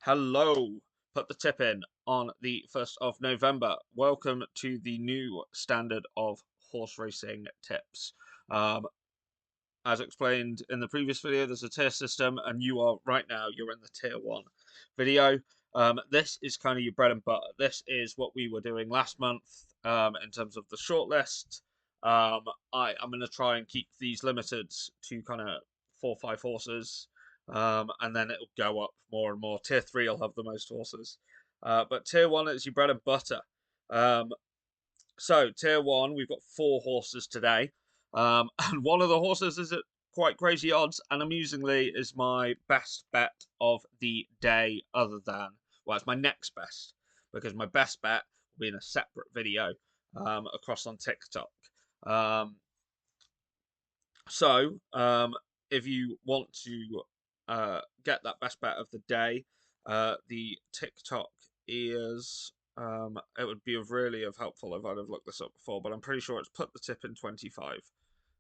Hello, put the tip in on the 1st of November. Welcome to the new standard of horse racing tips. Um, as explained in the previous video, there's a tier system, and you're in the tier 1 video. This is kind of your bread and butter. This is what we were doing last month in terms of the shortlist. I'm going to try and keep these limited to kind of 4 or 5 horses, and then it'll go up more and more. Tier 3 will have the most horses, but tier 1 is your bread and butter. So tier 1, we've got 4 horses today, and one of the horses is at quite crazy odds, and amusingly is my best bet of the day. It's my next best, because my best bet will be in a separate video across on TikTok. Um, so, if you want to get that best bet of the day, the TikTok is it would be of helpful if I'd have looked this up before, but I'm pretty sure it's put the tip in 25.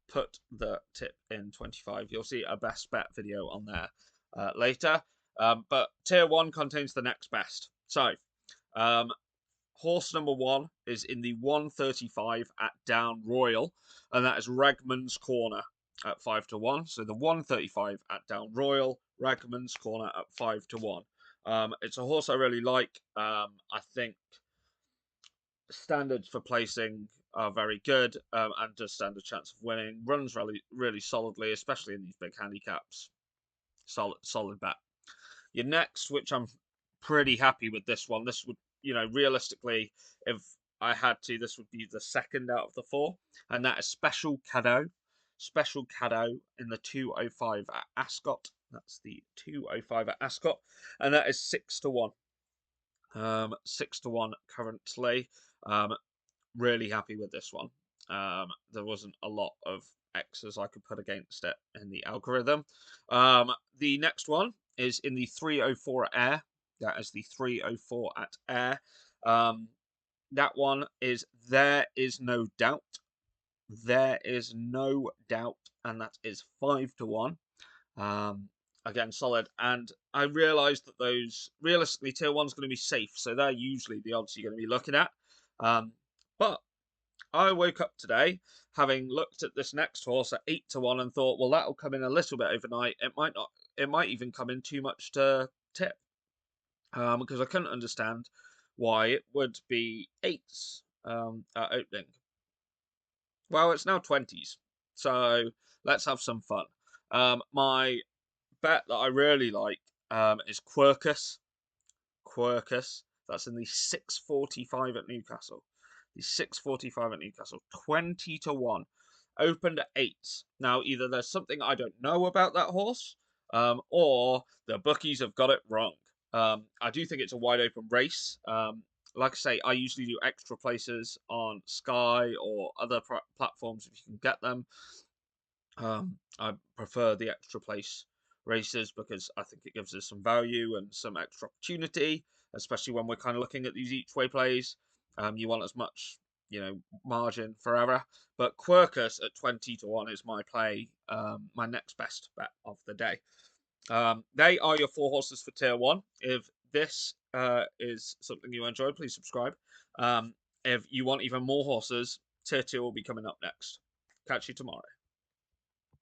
Put the tip in 25. You'll see a best bet video on there later. But tier 1 contains the next best. So, horse number 1 is in the 135 at Down Royal, and that is Ragman's Corner at 5 to 1. So the 135 at Down Royal, Ragman's Corner at 5 to 1. It's a horse I really like. I think standards for placing are very good, and does stand a chance of winning. Runs really solidly, especially in these big handicaps. Solid bet. Your next, which I'm pretty happy with this one. This would, realistically, if I had to, this would be the second out of the 4, and that is Special Cadeau. Special Cadeau in the 205 at Ascot. That's the 205 at Ascot, and that is 6 to 1. 6 to 1 currently. Really happy with this one. There wasn't a lot of X's I could put against it in the algorithm. The next one is in the 304 at Ayr. That is the 304 at Ayr. That one is There Is No Doubt. There Is No Doubt, and that is 5 to 1. Again, solid. And I realised that those, realistically, tier 1's going to be safe, so they're usually the odds you're going to be looking at. But I woke up today having looked at this next horse at 8 to 1 and thought, well, that'll come in a little bit overnight. It might not. It might even come in too much to tip, because I couldn't understand why it would be 8s at opening. Well, it's now 20s, so let's have some fun. My bet that I really like is Quercus. Quercus. That's in the 645 at Newcastle. The 645 at Newcastle. 20 to 1. Opened at 8s. Now, either there's something I don't know about that horse, or the bookies have got it wrong. I do think it's a wide open race. Like I say, I usually do extra places on Sky or other platforms if you can get them. I prefer the extra place races because I think it gives us some value and some extra opportunity, especially when we're kind of looking at these each way plays. You want as much, margin forever. But Quercus at 20 to 1 is my play, my next best bet of the day. They are your 4 horses for tier 1. If this is something you enjoy, please subscribe. If you want even more horses, tier 2 will be coming up next. Catch you tomorrow.